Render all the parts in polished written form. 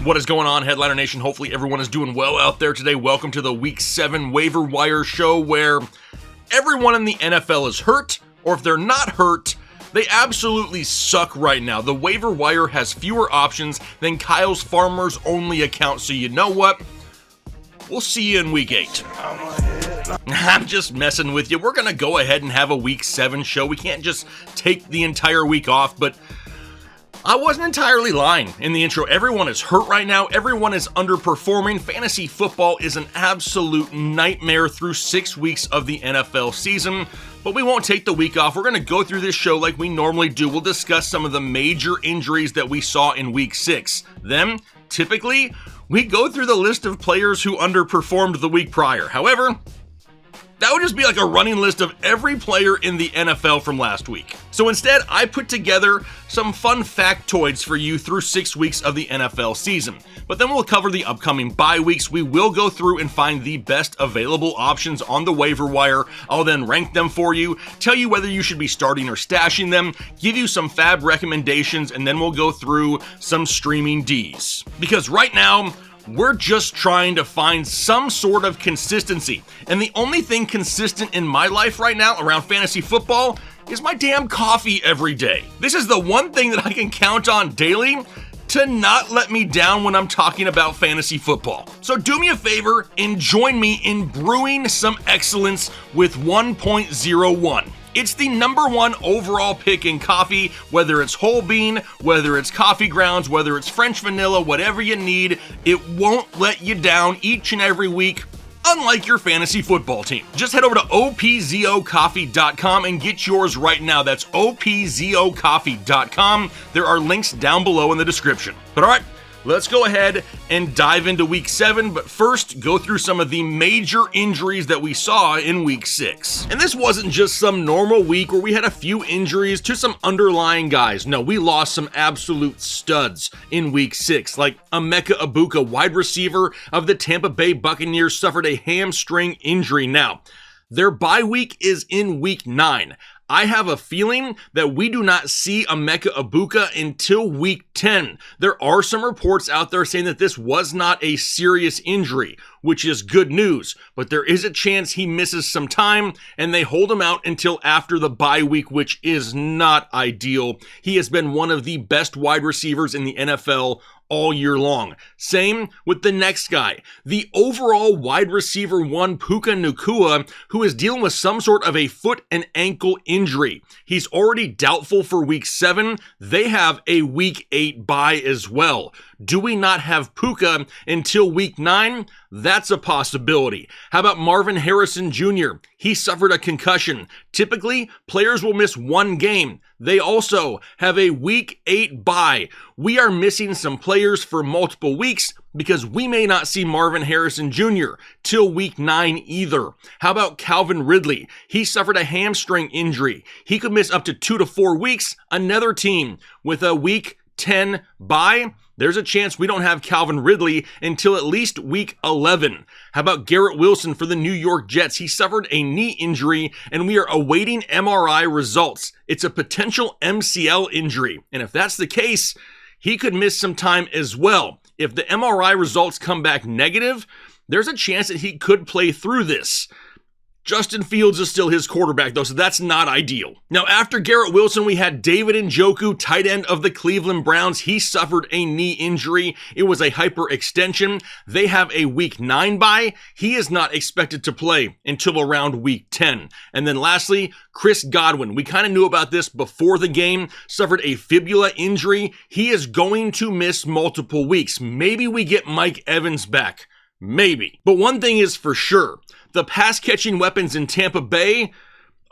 What is going on, Headliner Nation? Hopefully everyone is doing well out there today. Welcome to the Week 7 Waiver Wire show where everyone in the NFL is hurt, or if they're not hurt, they absolutely suck right now. The waiver wire has fewer options than Kyle's Farmers Only account, so you know what? We'll see you in Week 8. I'm just messing with you. We're going to go ahead and have a Week 7 show. We can't just take the entire week off, but I wasn't entirely lying in the intro. Everyone is hurt right now. Everyone is underperforming. Fantasy football is an absolute nightmare through 6 weeks of the NFL season, but we won't take the week off. We're going to go through this show like we normally do. We'll discuss some of the major injuries that we saw in Week 6. Then, typically, we go through the list of players who underperformed the week prior. However, that would just be like a running list of every player in the NFL from last week. So instead, I put together some fun factoids for you through 6 weeks of the NFL season. But then we'll cover the upcoming bye weeks. We will go through and find the best available options on the waiver wire. I'll then rank them for you, tell you whether you should be starting or stashing them, give you some FAAB recommendations, and then we'll go through some Streamin Ds. Because right now, we're just trying to find some sort of consistency. And the only thing consistent in my life right now around fantasy football is my damn coffee every day. This is the one thing that I can count on daily to not let me down when I'm talking about fantasy football. So do me a favor and join me in brewing some excellence with 1.01. It's the #1 overall pick in coffee, whether it's whole bean, whether it's coffee grounds, whether it's French vanilla, whatever you need. It won't let you down each and every week, unlike your fantasy football team. Just head over to opzocoffee.com and get yours right now. That's opzocoffee.com. There are links down below in the description. But all right, let's go ahead and dive into Week 7, but first, go through some of the major injuries that we saw in Week 6. And this wasn't just some normal week where we had a few injuries to some underlying guys. No, we lost some absolute studs in Week 6, like Emeka Egbuka, wide receiver of the Tampa Bay Buccaneers, suffered a hamstring injury. Now, their bye week is in Week 9. I have a feeling that we do not see Emeka Egbuka until Week 10. There are some reports out there saying that this was not a serious injury, which is good news, but there is a chance he misses some time and they hold him out until after the bye week, which is not ideal. He has been one of the best wide receivers in the NFL all year long. Same with the next guy, the overall wide receiver 1, Puka Nacua, who is dealing with some sort of a foot and ankle injury. He's already doubtful for Week 7. They have a Week 8 bye as well. Do we not have Puka until Week 9? That's a possibility. How about Marvin Harrison Jr.? He suffered a concussion. Typically, players will miss 1 game. They also have a Week 8 bye. We are missing some players for multiple weeks because we may not see Marvin Harrison Jr. till Week 9 either. How about Calvin Ridley? He suffered a hamstring injury. He could miss up to 2 to 4 weeks. Another team with a Week 10 bye, there's a chance we don't have Calvin Ridley until at least Week 11. How about Garrett Wilson for the New York Jets? He suffered a knee injury and we are awaiting MRI results. It's a potential MCL injury. And if that's the case, he could miss some time as well. If the MRI results come back negative, there's a chance that he could play through this. Justin Fields is still his quarterback, though, so that's not ideal. Now, after Garrett Wilson, we had David Njoku, tight end of the Cleveland Browns. He suffered a knee injury. It was a hyperextension. They have a Week 9 bye. He is not expected to play until around Week 10. And then lastly, Chris Godwin. We kind of knew about this before the game. Suffered a fibula injury. He is going to miss multiple weeks. Maybe we get Mike Evans back. Maybe. But one thing is for sure. The pass-catching weapons in Tampa Bay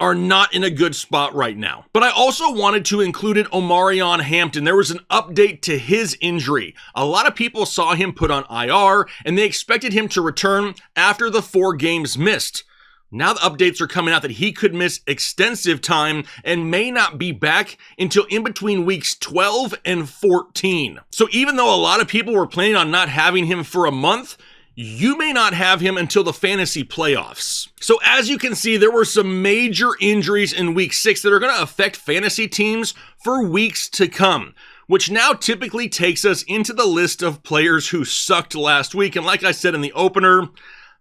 are not in a good spot right now. But I also wanted to include Omarion Hampton. There was an update to his injury. A lot of people saw him put on IR, and they expected him to return after the 4 games missed. Now the updates are coming out that he could miss extensive time and may not be back until in between weeks 12 and 14. So even though a lot of people were planning on not having him for a month, you may not have him until the fantasy playoffs. So as you can see, there were some major injuries in week 6 that are going to affect fantasy teams for weeks to come. which now typically takes us into the list of players who sucked last week. And like I said in the opener,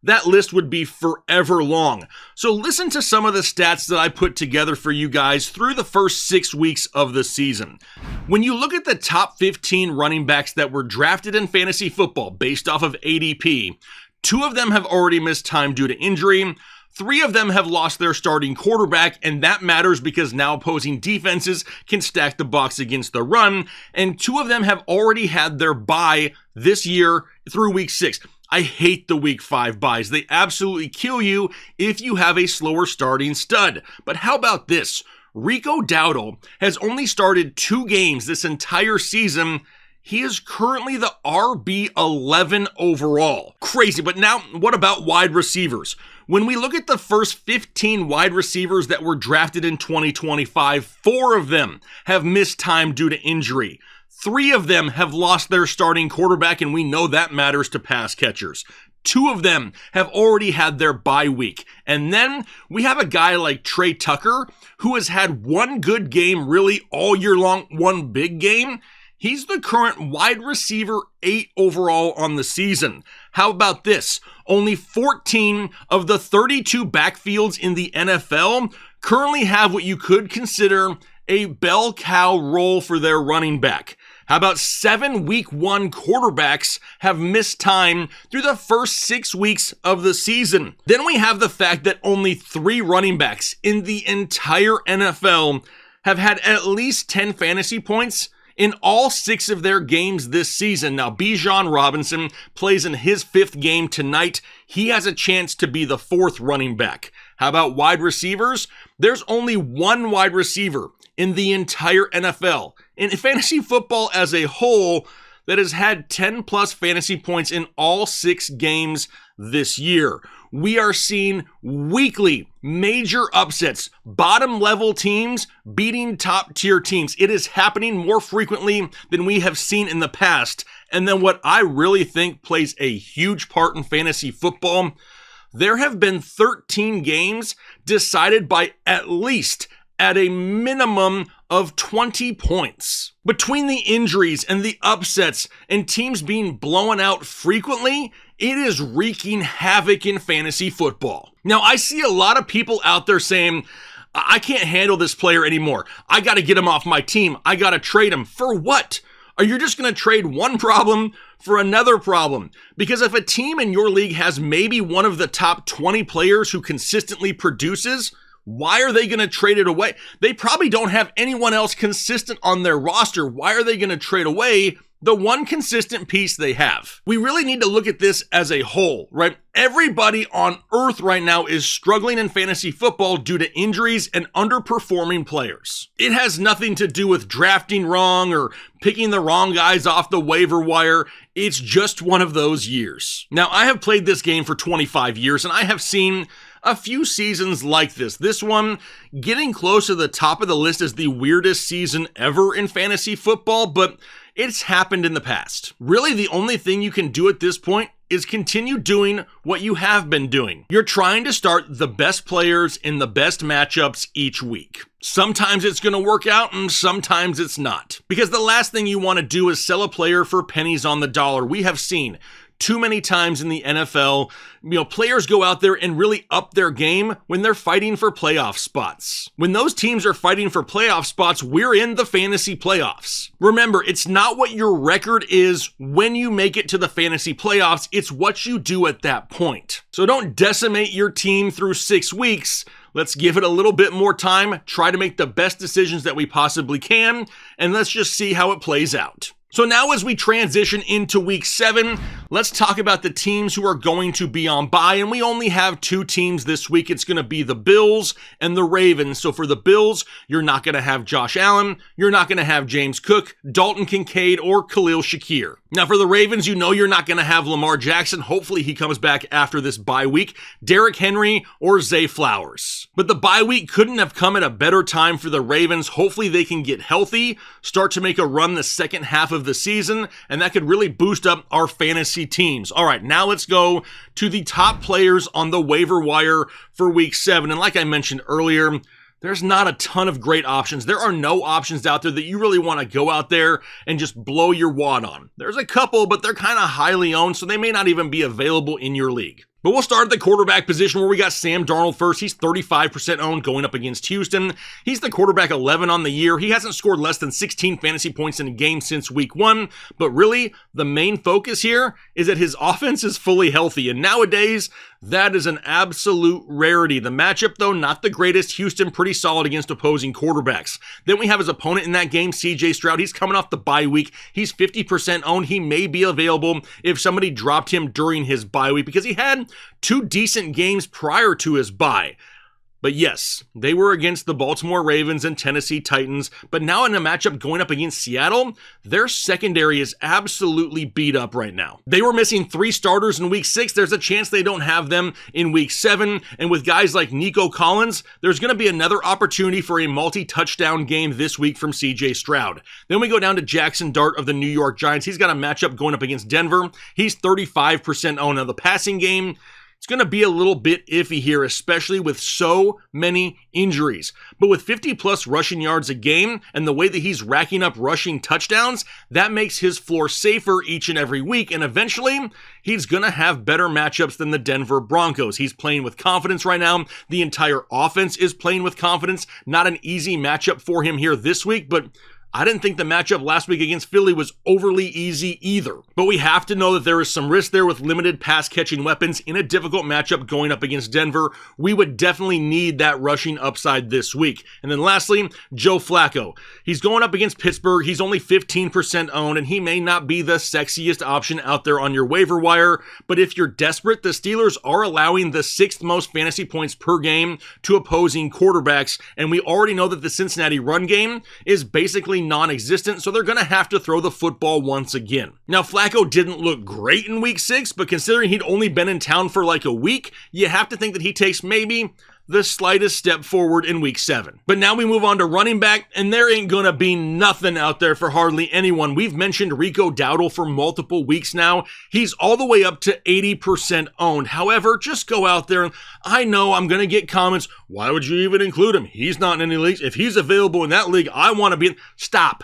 that list would be forever long. So listen to some of the stats that I put together for you guys through the first 6 weeks of the season. When you look at the top 15 running backs that were drafted in fantasy football based off of ADP, 2 of them have already missed time due to injury. 3 of them have lost their starting quarterback, and that matters because now opposing defenses can stack the box against the run, and 2 of them have already had their bye this year through week 6. I hate the week 5 buys. They absolutely kill you if you have a slower starting stud. But how about this? Rico Dowdle has only started 2 games this entire season. He is currently the RB11 overall. Crazy. But now, what about wide receivers? When we look at the first 15 wide receivers that were drafted in 2025, 4 of them have missed time due to injury. 3 of them have lost their starting quarterback, and we know that matters to pass catchers. 2 of them have already had their bye week. And then we have a guy like Trey Tucker, who has had 1 good game really all year long, 1 big game. He's the current wide receiver 8 overall on the season. How about this? Only 14 of the 32 backfields in the NFL currently have what you could consider a bell cow role for their running back. How about 7 week 1 quarterbacks have missed time through the first 6 weeks of the season? Then we have the fact that only 3 running backs in the entire NFL have had at least 10 fantasy points in all 6 of their games this season. Now, Bijan Robinson plays in his 5th game tonight. He has a chance to be the 4th running back. How about wide receivers? There's only 1 wide receiver in the entire NFL, in fantasy football as a whole, that has had 10 plus fantasy points in all 6 games this year. We are seeing weekly major upsets, bottom level teams beating top tier teams. It is happening more frequently than we have seen in the past. And then what I really think plays a huge part in fantasy football, there have been 13 games decided by at a minimum of 20 points. Between the injuries and the upsets and teams being blown out frequently, it is wreaking havoc in fantasy football. Now, I see a lot of people out there saying, I can't handle this player anymore. I got to get him off my team. I got to trade him. For what? Are you just going to trade one problem for another problem? Because if a team in your league has maybe one of the top 20 players who consistently produces, why are they going to trade it away? They probably don't have anyone else consistent on their roster. Why are they going to trade away the one consistent piece they have? We really need to look at this as a whole, right? Everybody on earth right now is struggling in fantasy football due to injuries and underperforming players. It has nothing to do with drafting wrong or picking the wrong guys off the waiver wire. It's just one of those years. Now, I have played this game for 25 years, and I have seen a few seasons like this. This one, getting close to the top of the list as the weirdest season ever in fantasy football, but it's happened in the past. Really, the only thing you can do at this point is continue doing what you have been doing. You're trying to start the best players in the best matchups each week. Sometimes it's going to work out and sometimes it's not. Because the last thing you want to do is sell a player for pennies on the dollar. We have seen too many times in the NFL, players go out there and really up their game when they're fighting for playoff spots. When those teams are fighting for playoff spots, we're in the fantasy playoffs. Remember, it's not what your record is when you make it to the fantasy playoffs, it's what you do at that point. So don't decimate your team through 6 weeks. Let's give it a little bit more time, try to make the best decisions that we possibly can, and let's just see how it plays out. So now as we transition into week 7, let's talk about the teams who are going to be on bye, and we only have 2 teams this week. It's going to be the Bills and the Ravens. So for the Bills, you're not going to have Josh Allen, you're not going to have James Cook, Dalton Kincaid, or Khalil Shakir. Now for the Ravens, you're not going to have Lamar Jackson. Hopefully he comes back after this bye week, Derrick Henry, or Zay Flowers. But the bye week couldn't have come at a better time for the Ravens. Hopefully they can get healthy, start to make a run the second half of the season, and that could really boost up our fantasy teams. All right, now let's go to the top players on the waiver wire for week 7. And like I mentioned earlier, there's not a ton of great options. There are no options out there that you really want to go out there and just blow your wad on. There's a couple, but they're kind of highly owned, so they may not even be available in your league. But we'll start at the quarterback position where we got Sam Darnold first. He's 35% owned going up against Houston. He's the quarterback 11 on the year. He hasn't scored less than 16 fantasy points in a game since week 1. But really, the main focus here is that his offense is fully healthy. And nowadays, that is an absolute rarity. The matchup, though, not the greatest. Houston pretty solid against opposing quarterbacks. Then we have his opponent in that game, CJ Stroud. He's coming off the bye week. He's 50% owned. He may be available if somebody dropped him during his bye week because he had 2 decent games prior to his bye. But yes, they were against the Baltimore Ravens and Tennessee Titans, but now in a matchup going up against Seattle, their secondary is absolutely beat up right now. They were missing 3 starters in week 6. There's a chance they don't have them in week 7. And with guys like Nico Collins, there's going to be another opportunity for a multi-touchdown game this week from CJ Stroud. Then we go down to Jackson Dart of the New York Giants. He's got a matchup going up against Denver. He's 35% owned. Now the passing game, it's going to be a little bit iffy here, especially with so many injuries. But with 50-plus rushing yards a game and the way that he's racking up rushing touchdowns, that makes his floor safer each and every week. And eventually, he's going to have better matchups than the Denver Broncos. He's playing with confidence right now. The entire offense is playing with confidence. Not an easy matchup for him here this week, but I didn't think the matchup last week against Philly was overly easy either. But we have to know that there is some risk there with limited pass-catching weapons in a difficult matchup going up against Denver. We would definitely need that rushing upside this week. And then lastly, Joe Flacco. He's going up against Pittsburgh. He's only 15% owned, and he may not be the sexiest option out there on your waiver wire. But if you're desperate, the Steelers are allowing the 6th most fantasy points per game to opposing quarterbacks. And we already know that the Cincinnati run game is basically non-existent, so they're going to have to throw the football once again. Now, Flacco didn't look great in week 6, but considering he'd only been in town for like a week, you have to think that he takes maybe the slightest step forward in week 7. But now we move on to running back, and there ain't gonna be nothing out there for hardly anyone. We've mentioned Rico Dowdle for multiple weeks now. He's all the way up to 80% owned. However, just go out there, and I know I'm gonna get comments, why would you even include him? He's not in any leagues. If he's available in that league, I want to be in. Stop.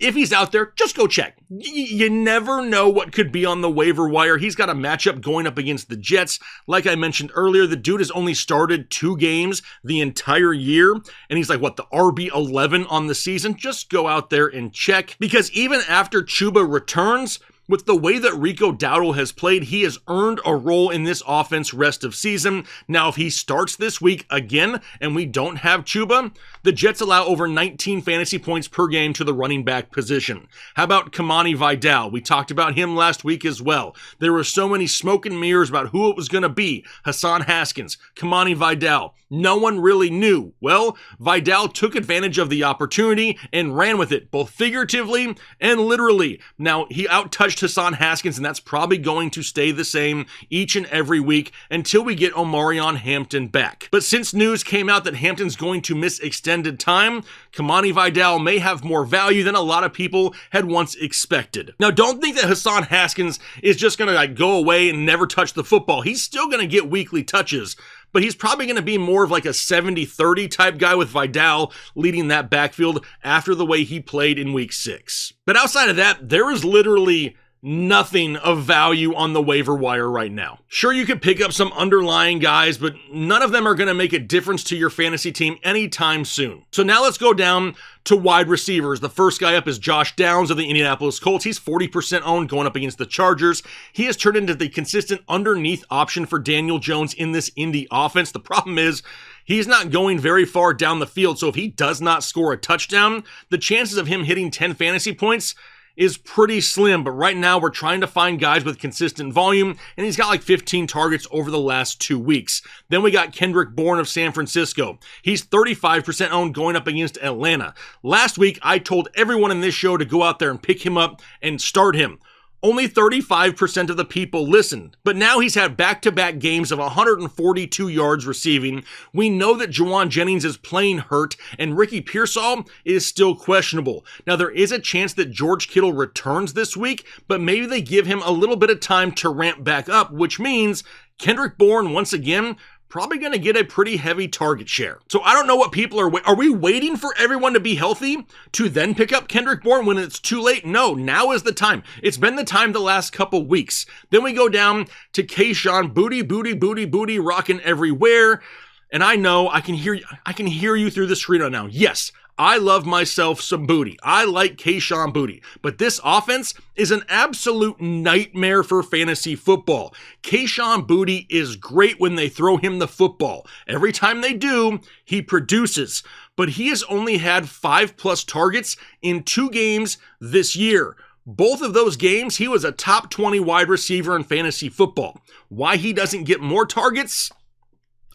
If he's out there, just go check. You never know what could be on the waiver wire. He's got a matchup going up against the Jets. Like I mentioned earlier, the dude has only started 2 games the entire year, and he's like, what, the RB11 on the season? Just go out there and check, because even after Chuba returns, with the way that Rico Dowdle has played, he has earned a role in this offense rest of season. Now, if he starts this week again and we don't have Chuba, the Jets allow over 19 fantasy points per game to the running back position. How about Kamani Vidal? We talked about him last week as well. There were so many smoke and mirrors about who it was going to be. Hassan Haskins, Kamani Vidal. No one really knew. Well, Vidal took advantage of the opportunity and ran with it, both figuratively and literally. Now, he out-touched Hassan Haskins, and that's probably going to stay the same each and every week until we get Omarion Hampton back. But since news came out that Hampton's going to miss extended time, Kamani Vidal may have more value than a lot of people had once expected. Now, don't think that Hassan Haskins is just going to go away and never touch the football. He's still going to get weekly touches, but he's probably going to be more of like a 70-30 type guy with Vidal leading that backfield after the way he played in week 6. But outside of that, there is literally nothing of value on the waiver wire right now. Sure, you could pick up some underlying guys, but none of them are going to make a difference to your fantasy team anytime soon. So now let's go down to wide receivers. The first guy up is Josh Downs of the Indianapolis Colts. He's 40% owned going up against the Chargers. He has turned into the consistent underneath option for Daniel Jones in this Indy offense. The problem is, he's not going very far down the field, so if he does not score a touchdown, the chances of him hitting 10 fantasy points is pretty slim. But right now we're trying to find guys with consistent volume, and he's got like 15 targets over the last 2 weeks. Then we got Kendrick Bourne of San Francisco. He's 35% owned going up against Atlanta. Last week I told everyone in this show to go out there and pick him up and start him. Only 35% of the people listened, but now he's had back-to-back games of 142 yards receiving. We know that Juwan Jennings is playing hurt, and Ricky Pearsall is still questionable. Now, there is a chance that George Kittle returns this week, but maybe they give him a little bit of time to ramp back up, which means Kendrick Bourne, once again, probably going to get a pretty heavy target share. So I don't know what people are we waiting for everyone to be healthy to then pick up Kendrick Bourne when it's too late? No, now is the time. It's been the time the last couple weeks. Then we go down to Kayshon, booty, rocking everywhere. And I know I can hear you through the screen right now. Yes, I love myself some booty. I like Kayshon Boutte, but this offense is an absolute nightmare for fantasy football. Kayshon Boutte is great when they throw him the football. Every time they do, he produces, but he has only had 5+ targets in 2 games this year. Both of those games, he was a top 20 wide receiver in fantasy football. Why he doesn't get more targets?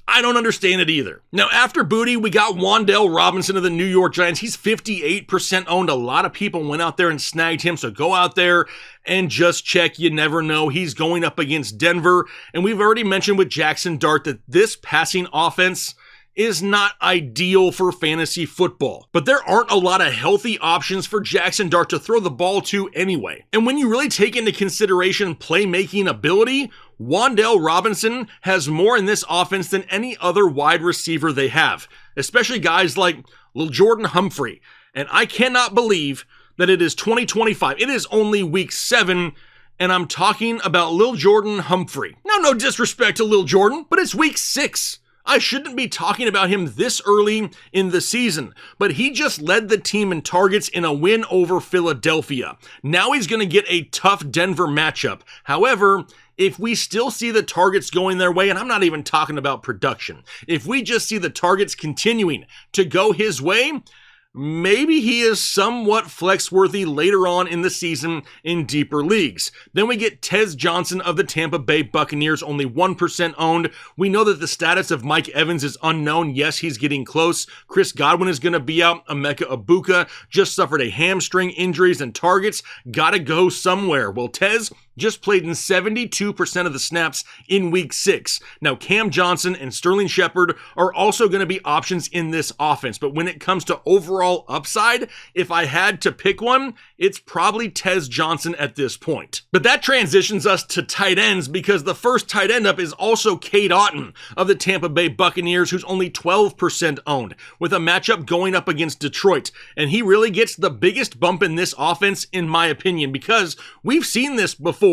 I don't understand it either. Now, after Boutte, we got Wan'Dale Robinson of the New York Giants. He's 58% owned. A lot of people went out there and snagged him, so go out there and just check. You never know. He's going up against Denver, and we've already mentioned with Jackson Dart that this passing offense is not ideal for fantasy football. But there aren't a lot of healthy options for Jackson Dart to throw the ball to anyway. And when you really take into consideration playmaking ability, Wan'Dale Robinson has more in this offense than any other wide receiver they have, especially guys like Lil Jordan Humphrey. And I cannot believe that it is 2025. It is only week 7, and I'm talking about Lil Jordan Humphrey. Now, no disrespect to Lil Jordan, but it's week 6. I shouldn't be talking about him this early in the season, but he just led the team in targets in a win over Philadelphia. Now he's going to get a tough Denver matchup. However, if we still see the targets going their way, and I'm not even talking about production, if we just see the targets continuing to go his way, maybe he is somewhat flex-worthy later on in the season in deeper leagues. Then we get Tez Johnson of the Tampa Bay Buccaneers, only 1% owned. We know that the status of Mike Evans is unknown. Yes, he's getting close. Chris Godwin is going to be out. Emeka Egbuka just suffered a hamstring injuries and targets. Gotta go somewhere. Well, Tez just played in 72% of the snaps in week 6. Now, Cam Johnson and Sterling Shepard are also going to be options in this offense, but when it comes to overall upside, if I had to pick one, it's probably Tez Johnson at this point. But that transitions us to tight ends, because the first tight end up is also Cade Otton of the Tampa Bay Buccaneers, who's only 12% owned, with a matchup going up against Detroit. And he really gets the biggest bump in this offense, in my opinion, because we've seen this before.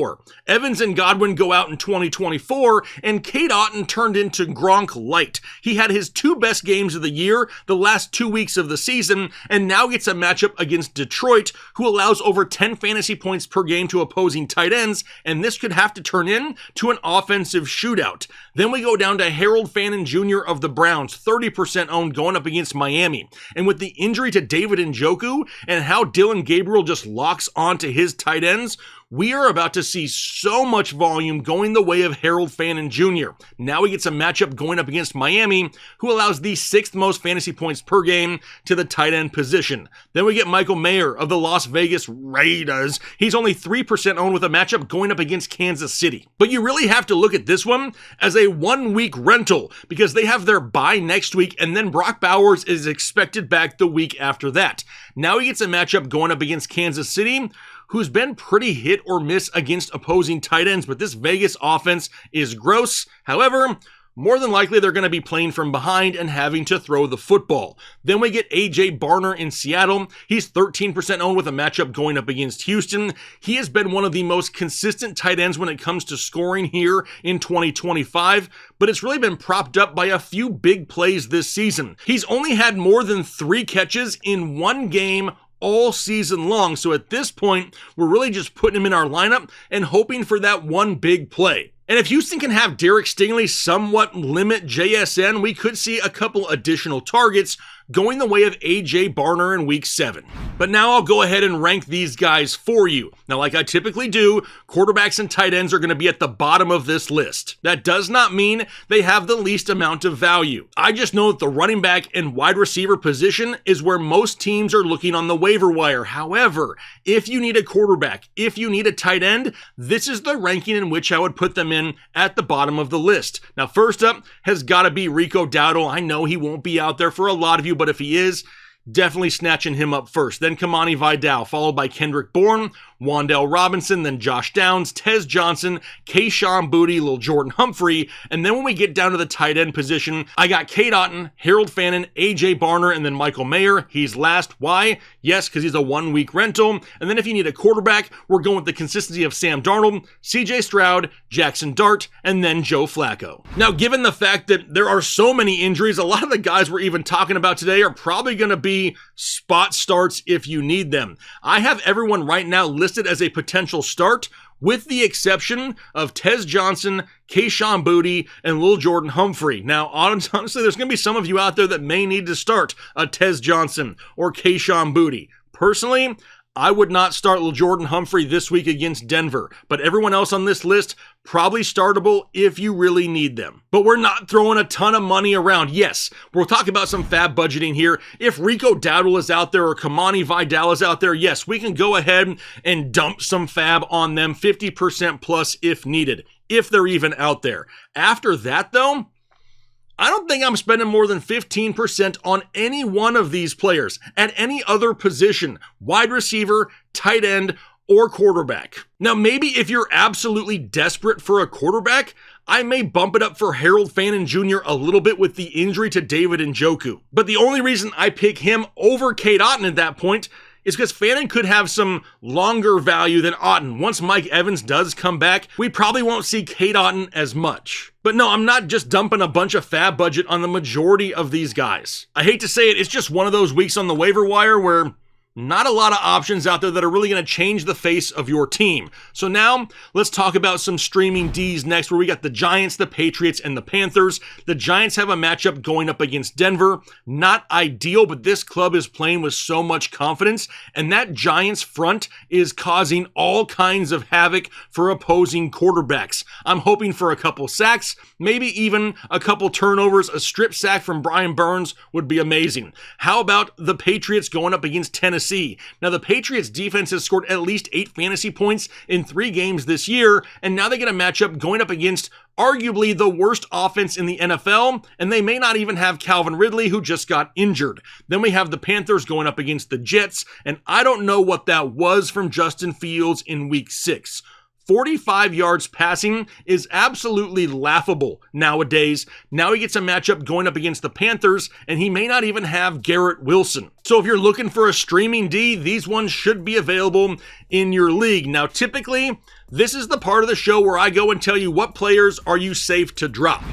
Evans and Godwin go out in 2024, and Cade Otton turned into Gronk light. He had his 2 best games of the year, the last 2 weeks of the season, and now gets a matchup against Detroit, who allows over 10 fantasy points per game to opposing tight ends, and this could have to turn into an offensive shootout. Then we go down to Harold Fannin Jr. of the Browns, 30% owned, going up against Miami. And with the injury to David Njoku and how Dylan Gabriel just locks onto his tight ends, we are about to see so much volume going the way of Harold Fannin Jr. Now he gets a matchup going up against Miami, who allows the 6th most fantasy points per game to the tight end position. Then we get Michael Mayer of the Las Vegas Raiders. He's only 3% owned with a matchup going up against Kansas City. But you really have to look at this one as a 1-week rental, because they have their bye next week, and then Brock Bowers is expected back the week after that. Now he gets a matchup going up against Kansas City, who's been pretty hit or miss against opposing tight ends, but this Vegas offense is gross. However, more than likely they're going to be playing from behind and having to throw the football. Then we get AJ Barner in Seattle. He's 13% owned with a matchup going up against Houston. He has been one of the most consistent tight ends when it comes to scoring here in 2025, but it's really been propped up by a few big plays this season. He's only had more than 3 catches in 1 game all season long. So at this point, we're really just putting him in our lineup and hoping for that one big play. And if Houston can have Derek Stingley somewhat limit JSN, we could see a couple additional targets going the way of AJ Barner in week 7. But now I'll go ahead and rank these guys for you. Now, like I typically do, quarterbacks and tight ends are going to be at the bottom of this list. That does not mean they have the least amount of value. I just know that the running back and wide receiver position is where most teams are looking on the waiver wire. However, if you need a quarterback, if you need a tight end, this is the ranking in which I would put them in at the bottom of the list. Now, first up has got to be Rico Dowdle. I know he won't be out there for a lot of you, but if he is, definitely snatching him up first. Then Kamani Vidal, followed by Kendrick Bourne, Wan'Dale Robinson, then Josh Downs, Tez Johnson, Kayshon Boutte, Lil Jordan Humphrey, and then when we get down to the tight end position, I got Cade Otton, Harold Fannin, AJ Barner, and then Michael Mayer. He's last. Why? Yes, because he's a 1-week rental. And then if you need a quarterback, we're going with the consistency of Sam Darnold, CJ Stroud, Jackson Dart, and then Joe Flacco. Now, given the fact that there are so many injuries, a lot of the guys we're even talking about today are probably going to be spot starts if you need them. I have everyone right now listed as a potential start, with the exception of Tez Johnson, Kayshon Boutte, and Lil Jordan Humphrey. Now, honestly, there's going to be some of you out there that may need to start a Tez Johnson or Kayshon Boutte. Personally, I would not start Lil Jordan Humphrey this week against Denver, but everyone else on this list, probably startable if you really need them. But we're not throwing a ton of money around. Yes, we'll talk about some FAAB budgeting here. If Rico Dowdle is out there or Kamani Vidal is out there, yes, we can go ahead and dump some FAAB on them, 50% plus if needed, if they're even out there. After that, though, I don't think I'm spending more than 15% on any one of these players at any other position, wide receiver, tight end, or quarterback. Now, maybe if you're absolutely desperate for a quarterback, I may bump it up for Harold Fannin Jr. a little bit with the injury to David Njoku. But the only reason I pick him over Cade Otton at that point is because Fannin could have some longer value than Otton. Once Mike Evans does come back, we probably won't see Cade Otton as much. But no, I'm not just dumping a bunch of FAAB budget on the majority of these guys. I hate to say it, it's just one of those weeks on the waiver wire where not a lot of options out there that are really going to change the face of your team. So now, let's talk about some Streamin Ds next, where we got the Giants, the Patriots, and the Panthers. The Giants have a matchup going up against Denver. Not ideal, but this club is playing with so much confidence, and that Giants front is causing all kinds of havoc for opposing quarterbacks. I'm hoping for a couple sacks, maybe even a couple turnovers. A strip sack from Brian Burns would be amazing. How about the Patriots going up against Tennessee? Now, the Patriots defense has scored at least 8 fantasy points in 3 games this year, and now they get a matchup going up against arguably the worst offense in the NFL, and they may not even have Calvin Ridley, who just got injured. Then we have the Panthers going up against the Jets, and I don't know what that was from Justin Fields in week 6. 45 yards passing is absolutely laughable nowadays. Now he gets a matchup going up against the Panthers, and he may not even have Garrett Wilson. So if you're looking for a Streamin D, these ones should be available in your league. Now, typically, this is the part of the show where I go and tell you what players are you safe to drop.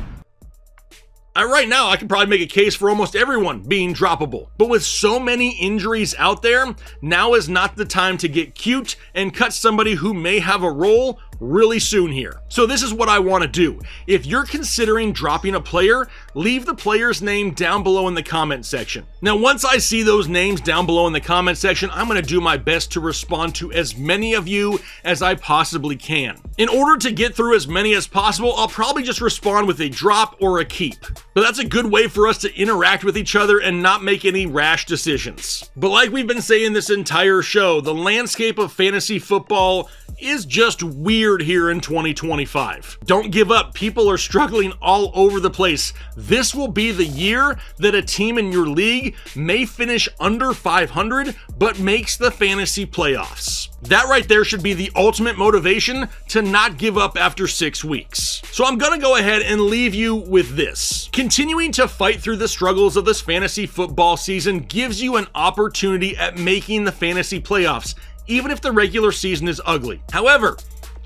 Right now, I can probably make a case for almost everyone being droppable. But with so many injuries out there, now is not the time to get cute and cut somebody who may have a role really soon here. So this is what I want to do. If you're considering dropping a player, leave the player's name down below in the comment section. Now, once I see those names down below in the comment section, I'm going to do my best to respond to as many of you as I possibly can. In order to get through as many as possible, I'll probably just respond with a drop or a keep. But that's a good way for us to interact with each other and not make any rash decisions. But like we've been saying this entire show, the landscape of fantasy football is just weird here in 2025. Don't give up. People are struggling all over the place. This will be the year that a team in your league may finish under 500, but makes the fantasy playoffs. That right there should be the ultimate motivation to not give up after 6 weeks. So I'm gonna go ahead and leave you with this. Continuing to fight through the struggles of this fantasy football season gives you an opportunity at making the fantasy playoffs, even if the regular season is ugly. However,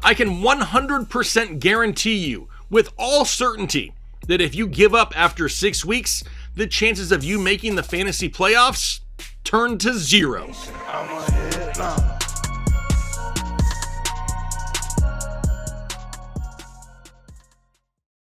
I can 100% guarantee you with all certainty that if you give up after 6 weeks, the chances of you making the fantasy playoffs turn to 0.